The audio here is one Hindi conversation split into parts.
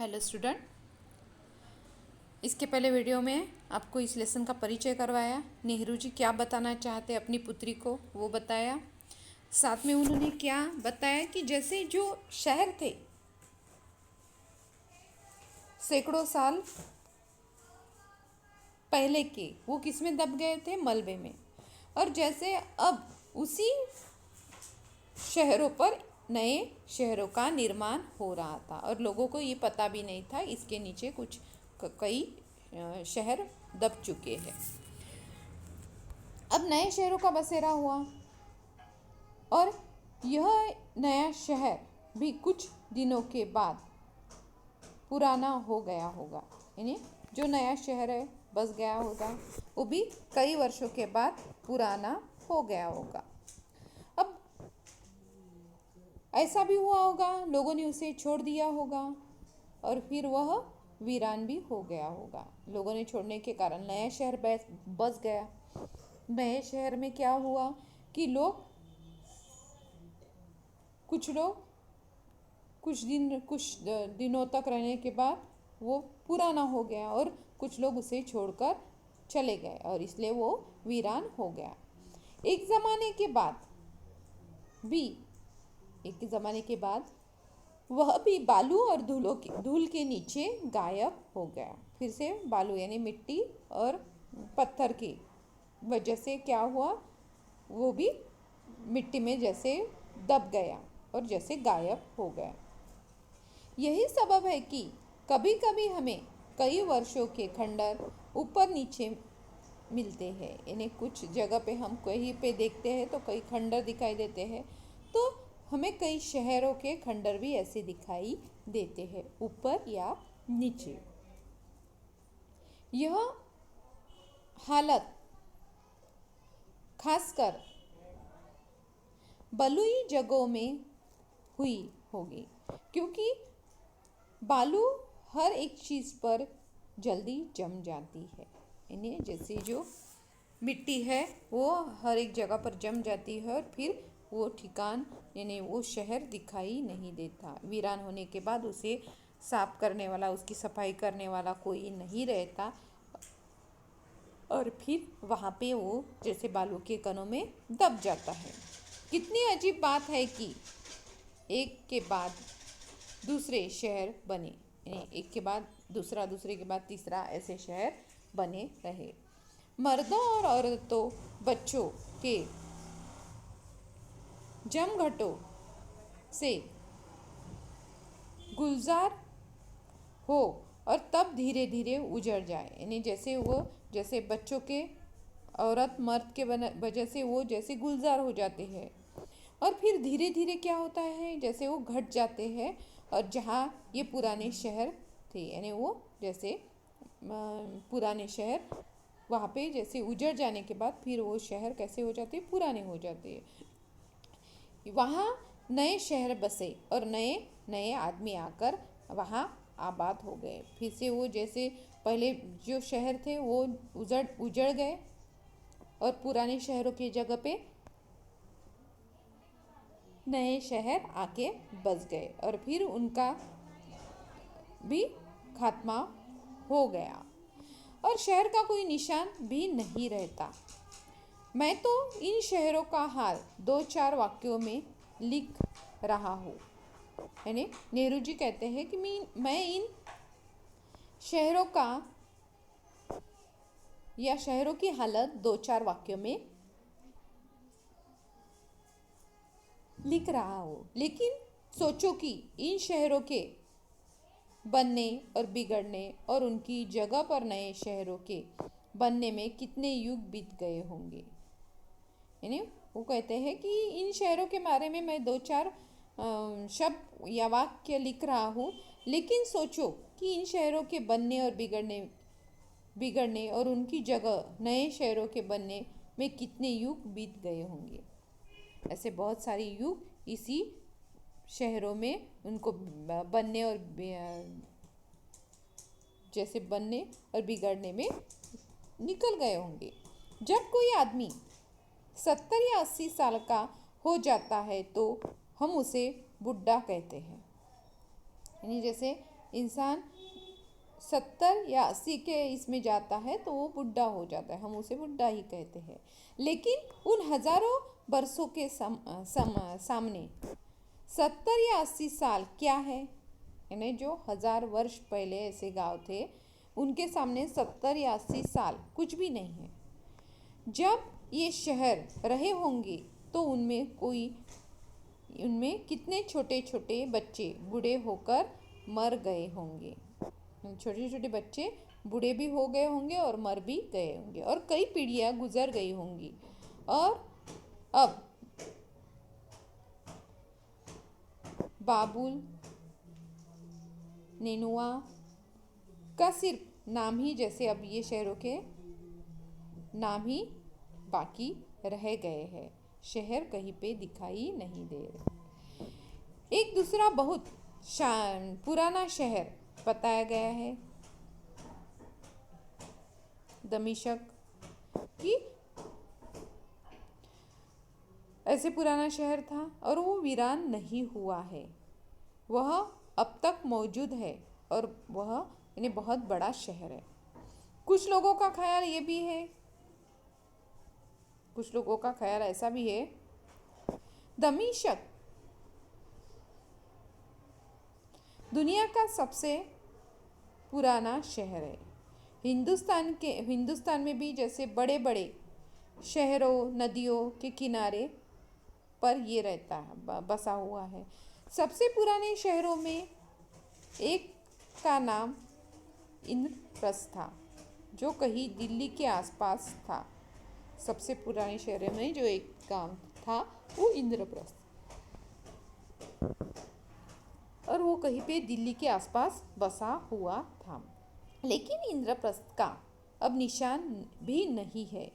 Hello student. इसके पहले वीडियो में आपको इस लेसन का परिचय करवाया। नेहरू जी क्या बताना चाहते अपनी पुत्री को वो बताया। साथ में उन्होंने क्या बताया कि जैसे जो शहर थे सैकड़ों साल पहले के, वो किस में दब गए थे? मलबे में। और जैसे अब उसी शहरों पर नए शहरों का निर्माण हो रहा था और लोगों को ये पता भी नहीं था इसके नीचे कुछ कई शहर दब चुके हैं। अब नए शहरों का बसेरा हुआ और यह नया शहर भी कुछ दिनों के बाद पुराना हो गया होगा। यानी जो नया शहर है बस गया होगा, वो भी कई वर्षों के बाद पुराना हो गया होगा। अब ऐसा भी हुआ होगा, लोगों ने उसे छोड़ दिया होगा और फिर वह वीरान भी हो गया होगा। लोगों ने छोड़ने के कारण नया शहर बस गया। नए शहर में क्या हुआ कि कुछ लोग कुछ दिनों तक रहने के बाद वो पुराना हो गया और कुछ लोग उसे छोड़कर चले गए और इसलिए वो वीरान हो गया। एक ज़माने के बाद वह भी बालू और धूल के नीचे गायब हो गया। फिर से बालू यानी मिट्टी और पत्थर की वजह से क्या हुआ, वो भी मिट्टी में जैसे दब गया और जैसे गायब हो गया। यही सबब है कि कभी कभी हमें कई वर्षों के खंडर ऊपर नीचे मिलते हैं। यानी कुछ जगह पे हम कहीं पे देखते हैं तो कई खंडर दिखाई देते हैं, तो हमें कई शहरों के खंडर भी ऐसे दिखाई देते हैं ऊपर या नीचे। यह हालत खासकर बलुई जगहों में हुई होगी, क्योंकि बालू हर एक चीज़ पर जल्दी जम जाती है। यानी जैसे जो मिट्टी है वो हर एक जगह पर जम जाती है और फिर वो ठिकान यानी वो शहर दिखाई नहीं देता। वीरान होने के बाद उसे साफ करने वाला, उसकी सफाई करने वाला कोई नहीं रहता और फिर वहाँ पे वो जैसे बालू के कणों में दब जाता है। कितनी अजीब बात है कि एक के बाद दूसरे शहर बने, यानी एक के बाद दूसरा, दूसरे के बाद तीसरा, ऐसे शहर बने रहे। मर्दों और औरतों, बच्चों के जमघटों से गुलजार हो और तब धीरे धीरे उजड़ जाए। यानी जैसे बच्चों के, औरत मर्द के वजह से वो जैसे गुलजार हो जाते हैं और फिर धीरे धीरे क्या होता है, जैसे वो घट जाते हैं और जहाँ ये पुराने शहर थे, यानी वो जैसे पुराने शहर वहाँ पे जैसे उजड़ जाने के बाद फिर वो शहर कैसे हो जाते हैं, पुराने हो जाते हैं। वहाँ नए शहर बसे और नए नए आदमी आकर वहाँ आबाद हो गए। फिर से वो जैसे पहले जो शहर थे वो उजड़ गए और पुराने शहरों की जगह पे नए शहर आके बस गए और फिर उनका भी खात्मा हो गया और शहर का कोई निशान भी नहीं रहता। मैं तो इन शहरों का हाल 2-4 वाक्यों में लिख रहा हूँ। यानी नेहरू जी कहते हैं कि मैं इन शहरों का या शहरों की हालत 2-4 वाक्यों में लिख रहा हूँ, लेकिन सोचो कि इन शहरों के बनने और बिगड़ने और उनकी जगह पर नए शहरों के बनने में कितने युग बीत गए होंगे। यानी वो कहते हैं कि इन शहरों के बारे में मैं 2-4 शब्द या वाक्य लिख रहा हूँ, लेकिन सोचो कि इन शहरों के बनने और बिगड़ने और उनकी जगह नए शहरों के बनने में कितने युग बीत गए होंगे। ऐसे बहुत सारे युग इसी शहरों में उनको बनने और जैसे बनने और बिगड़ने में निकल गए होंगे। जब कोई आदमी 70 या 80 साल का हो जाता है तो हम उसे बुढ़ा कहते हैं। यानी जैसे इंसान 70 या 80 के इसमें जाता है तो वो बुढ़ा हो जाता है, हम उसे बुढ़ा ही कहते हैं। लेकिन उन हजारों बरसों के सामने 70 या 80 साल क्या है? यानी जो 1000 वर्ष पहले ऐसे गांव थे, उनके सामने 70 या 80 साल कुछ भी नहीं है। जब ये शहर रहे होंगे तो उनमें कितने छोटे छोटे बच्चे बूढ़े होकर मर गए होंगे। छोटे छोटे बच्चे बूढ़े भी हो गए होंगे और मर भी गए होंगे, और कई पीढ़ियां गुजर गई होंगी। और अब बाबुल, नेनुआ का सिर्फ नाम ही, जैसे अब ये शहरों के नाम ही बाकी रह गए हैं, शहर कहीं पे दिखाई नहीं दे रहे। एक दूसरा बहुत पुराना शहर बताया गया है, दमिश्क, कि ऐसे पुराना शहर था और वो वीरान नहीं हुआ है, वह अब तक मौजूद है और वह यानी बहुत बड़ा शहर है। कुछ लोगों का ख्याल ये भी है, कुछ लोगों का ख्याल ऐसा भी है, दमिश्क दुनिया का सबसे पुराना शहर है। हिंदुस्तान में भी जैसे बड़े बड़े शहरों, नदियों के किनारे पर ये रहता है, बसा हुआ है। सबसे पुराने शहरों में एक का नाम इंद्रप्रस्थ था, जो कहीं दिल्ली के आसपास था। सबसे पुराने शहर में जो एक गांव था वो इंद्रप्रस्थ, और वो कहीं पे दिल्ली के आसपास बसा हुआ था। लेकिन इंद्रप्रस्थ का अब निशान भी नहीं है।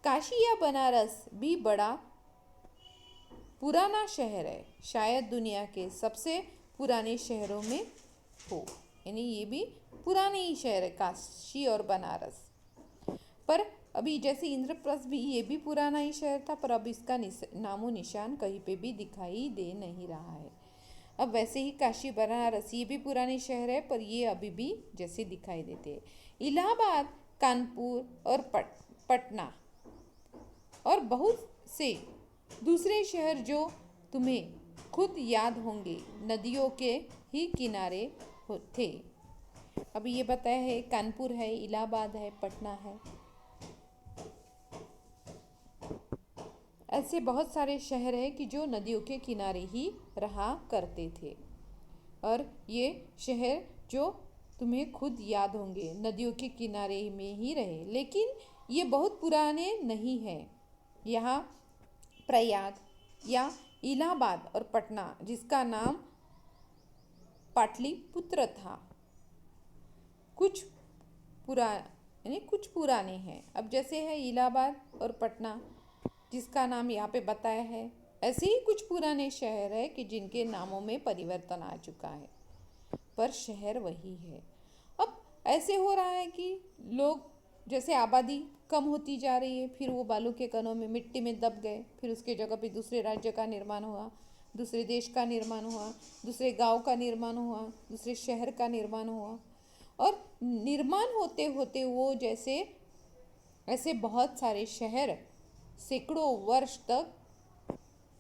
काशी या बनारस भी बड़ा पुराना शहर है, शायद दुनिया के सबसे पुराने शहरों में हो, यानी ये भी पुराने ही शहर है, काशी और बनारस। पर अभी जैसे इंद्रप्रस्थ भी, ये भी पुराना ही शहर था, पर अब इसका नामो निशान कहीं पे भी दिखाई दे नहीं रहा है। अब वैसे ही काशी, बनारस ये भी पुराने शहर है, पर ये अभी भी जैसे दिखाई देते हैं। इलाहाबाद, कानपुर और पटना और बहुत से दूसरे शहर जो तुम्हें खुद याद होंगे, नदियों के ही किनारे थे। अभी ये बताया है, कानपुर है, इलाहाबाद है, पटना है, ऐसे बहुत सारे शहर हैं कि जो नदियों के किनारे ही रहा करते थे। और ये शहर जो तुम्हें खुद याद होंगे, नदियों के किनारे में ही रहे, लेकिन ये बहुत पुराने नहीं हैं। यहाँ प्रयाग या इलाहाबाद और पटना, जिसका नाम पाटलिपुत्र था, कुछ पुराने हैं। अब जैसे है इलाहाबाद और पटना, जिसका नाम यहाँ पे बताया है, ऐसे ही कुछ पुराने शहर है कि जिनके नामों में परिवर्तन आ चुका है, पर शहर वही है। अब ऐसे हो रहा है कि लोग, जैसे आबादी कम होती जा रही है, फिर वो बालू के कणों में, मिट्टी में दब गए, फिर उसके जगह पे दूसरे राज्य का निर्माण हुआ, दूसरे देश का निर्माण हुआ, दूसरे गांव का निर्माण हुआ, दूसरे शहर का निर्माण हुआ, और निर्माण होते होते वो जैसे ऐसे बहुत सारे शहर सैकड़ों वर्ष तक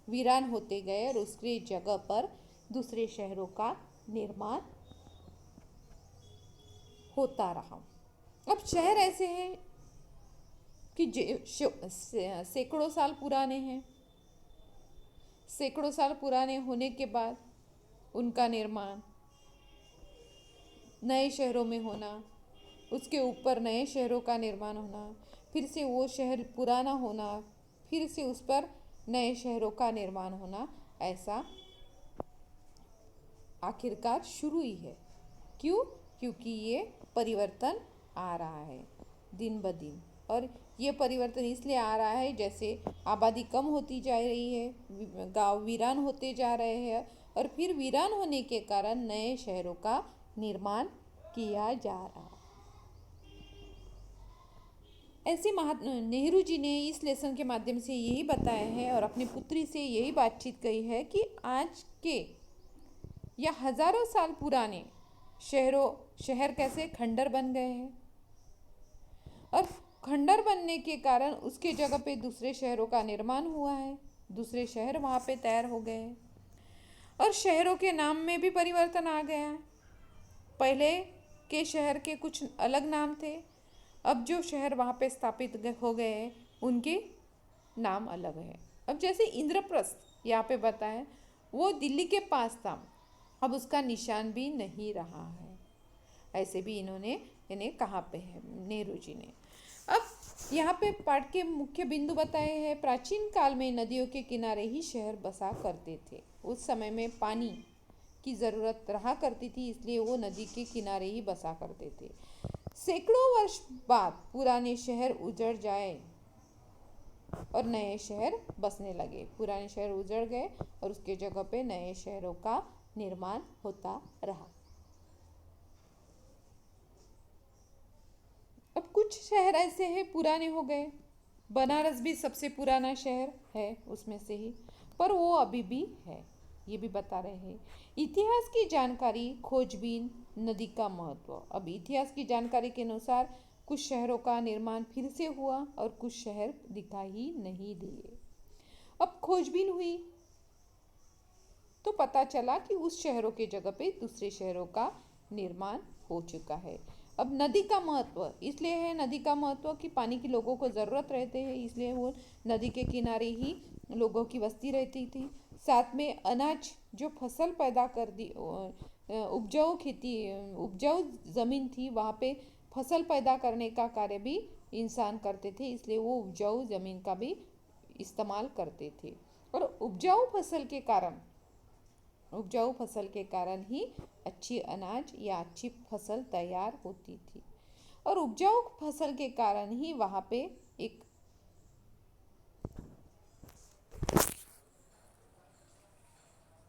वीरान होते गए और उसके जगह पर दूसरे शहरों का निर्माण होता रहा। अब शहर ऐसे हैं कि सैकड़ों साल पुराने हैं, सैकड़ों साल पुराने होने के बाद उनका निर्माण नए शहरों में होना, उसके ऊपर नए शहरों का निर्माण होना, फिर से वो शहर पुराना होना, फिर से उस पर नए शहरों का निर्माण होना, ऐसा आखिरकार शुरू ही है। क्यों? क्योंकि ये परिवर्तन आ रहा है दिन ब दिन, और ये परिवर्तन इसलिए आ रहा है जैसे आबादी कम होती जा रही है, गांव वीरान होते जा रहे हैं, और फिर वीरान होने के कारण नए शहरों का निर्माण किया जा रहा है। ऐसे नेहरू जी ने इस लेसन के माध्यम से यही बताया है और अपनी पुत्री से यही बातचीत कही है कि आज के या हजारों साल पुराने शहर कैसे खंडर बन गए हैं, और खंडर बनने के कारण उसके जगह पे दूसरे शहरों का निर्माण हुआ है, दूसरे शहर वहाँ पे तैयार हो गए हैं। और शहरों के नाम में भी परिवर्तन आ गया है। पहले के शहर के कुछ अलग नाम थे, अब जो शहर वहाँ पे स्थापित हो गए हैं उनके नाम अलग है। अब जैसे इंद्रप्रस्थ यहाँ पे बताएं, वो दिल्ली के पास था, अब उसका निशान भी नहीं रहा है। ऐसे भी इन्होंने इन्हें कहाँ पे है नेहरू जी ने। अब यहाँ पे पाठ के मुख्य बिंदु बताए हैं। प्राचीन काल में नदियों के किनारे ही शहर बसा करते थे। उस समय में पानी की ज़रूरत रहा करती थी, इसलिए वो नदी के किनारे ही बसा करते थे। सैकड़ों वर्ष बाद पुराने शहर उजड़ जाए और नए शहर बसने लगे। पुराने शहर उजड़ गए और उसके जगह पे नए शहरों का निर्माण होता रहा। अब कुछ शहर ऐसे हैं पुराने हो गए, बनारस भी सबसे पुराना शहर है उसमें से ही, पर वो अभी भी है, ये भी बता रहे हैं। इतिहास की जानकारी, खोजबीन, नदी का महत्व। अब इतिहास की जानकारी के अनुसार कुछ शहरों का निर्माण फिर से हुआ और कुछ शहर दिखाई नहीं दिए। अब खोजबीन हुई तो पता चला कि उस शहरों के जगह पे दूसरे शहरों का निर्माण हो चुका है। अब नदी का महत्व इसलिए है, नदी का महत्व कि पानी की लोगों को ज़रूरत रहते हैं, इसलिए वो नदी के किनारे ही लोगों की बस्ती रहती थी। साथ में अनाज जो फसल पैदा कर दी, उपजाऊ ज़मीन थी, वहाँ पे फसल पैदा करने का कार्य भी इंसान करते थे, इसलिए वो उपजाऊ ज़मीन का भी इस्तेमाल करते थे। और उपजाऊ फसल के कारण ही अच्छी अनाज या अच्छी फसल तैयार होती थी, और उपजाऊ फसल के कारण ही वहाँ पे एक